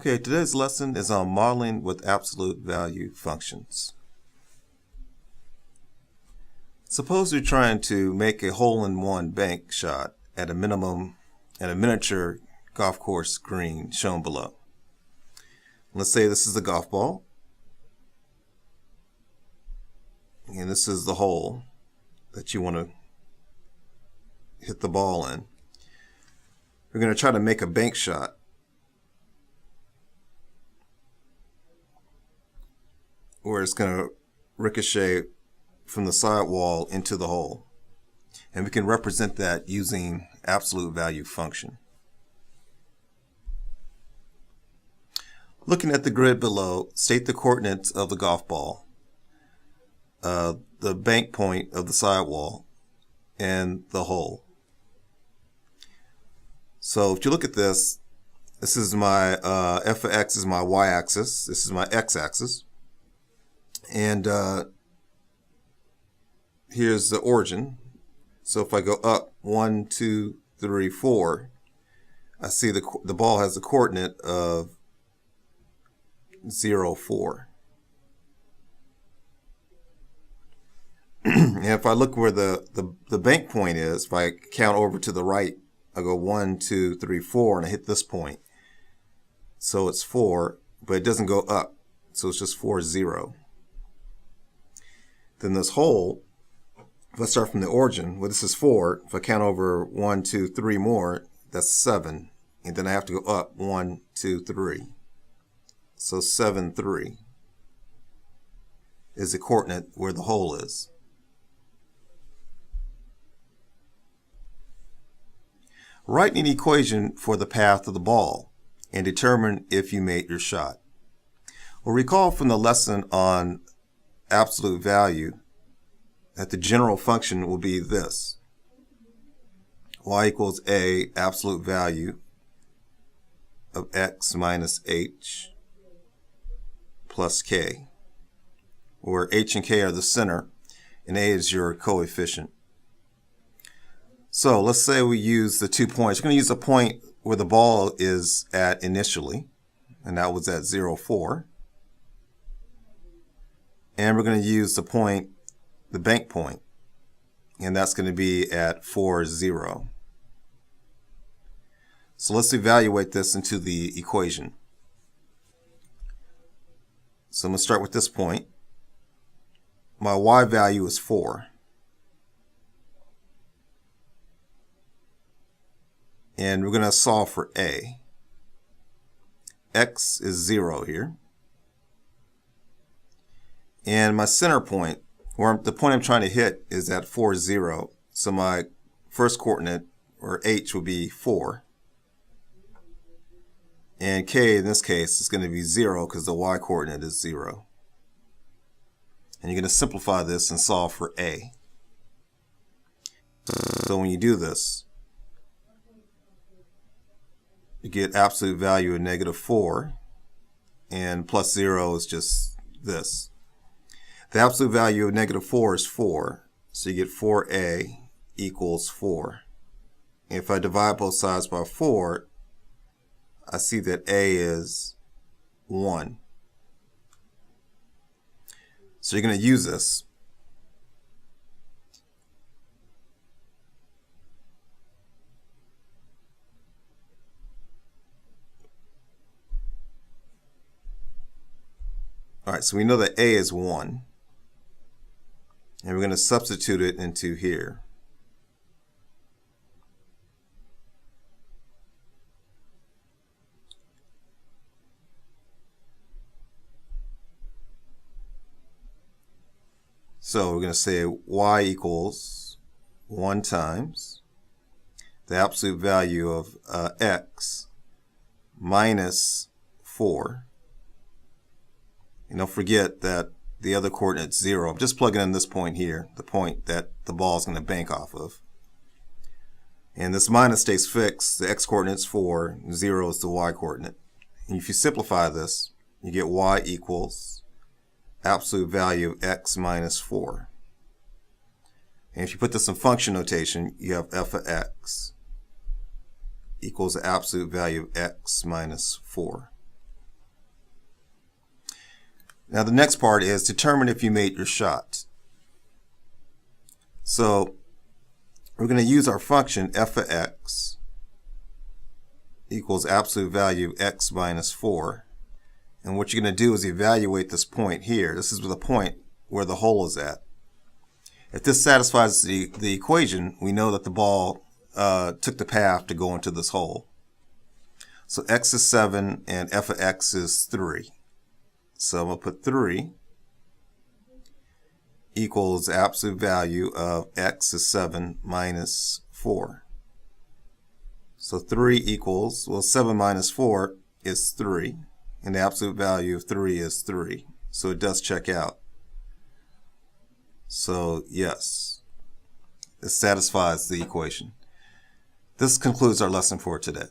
Okay, today's lesson is on modeling with absolute value functions. Suppose you're trying to make a hole-in-one bank shot at a miniature golf course green shown below. Let's say this is the golf ball, and this is the hole that you want to hit the ball in. We're going to try to make a bank shot. Where it's going to ricochet from the sidewall into the hole. And we can represent that using absolute value function. Looking at the grid below, state the coordinates of the golf ball, the bank point of the sidewall, and the hole. So if you look at this, this is my f of x is my y-axis, this is my x-axis. And here's the origin. So if I go up 1, 2, 3, 4, I see the ball has a coordinate of 0, 4. And if I look where the bank point is, if I count over to the right, I go 1, 2, 3, 4, and I hit this point. So it's 4, but it doesn't go up. So it's just 4, 0. Then this hole, if I start from the origin, well, this is 4. If I count over 1, 2, 3 more, that's 7. And then I have to go up 1, 2, 3. So 7, 3 is the coordinate where the hole is. Write an equation for the path of the ball and determine if you made your shot. Well, recall from the lesson on absolute value that the general function will be this: y equals a absolute value of x minus h plus k, where h and k are the center and a is your coefficient. So let's say we use the 2 points. We're going to use a point where the ball is at initially, and that was at 0, 4. And we're going to use the point, the bank point, and that's going to be at 4, 0. So let's evaluate this into the equation. So I'm going to start with this point. My y value is 4. And we're going to solve for a. X is 0 here. And my center point, or the point I'm trying to hit, is at 4, 0. So my first coordinate, or h, will be 4. And k, in this case, is going to be 0 because the y coordinate is 0. And you're going to simplify this and solve for a. So when you do this, you get absolute value of negative 4. And plus 0 is just this. The absolute value of negative 4 is 4, so you get 4a equals 4. If I divide both sides by 4, I see that a is 1. So you're going to use this. All right, so we know that a is 1. And we're going to substitute it into here. So we're going to say y equals 1 times the absolute value of x minus 4. And don't forget that the other coordinate is 0. I'm just plugging in this point here, the point that the ball is going to bank off of. And this minus stays fixed. The x coordinate is 4, 0 is the y coordinate. And if you simplify this, you get y equals absolute value of x minus 4. And if you put this in function notation, you have f of x equals the absolute value of x minus 4. Now the next part is determine if you made your shot. So we're going to use our function f of x equals absolute value x minus 4. And what you're going to do is evaluate this point here. This is the point where the hole is at. If this satisfies the equation, we know that the ball took the path to go into this hole. So x is 7 and f of x is 3. So I'm going to put 3 equals absolute value of x is 7 minus 4. So 3 equals, well, 7 minus 4 is 3. And the absolute value of 3 is 3. So it does check out. So yes, it satisfies the equation. This concludes our lesson for today.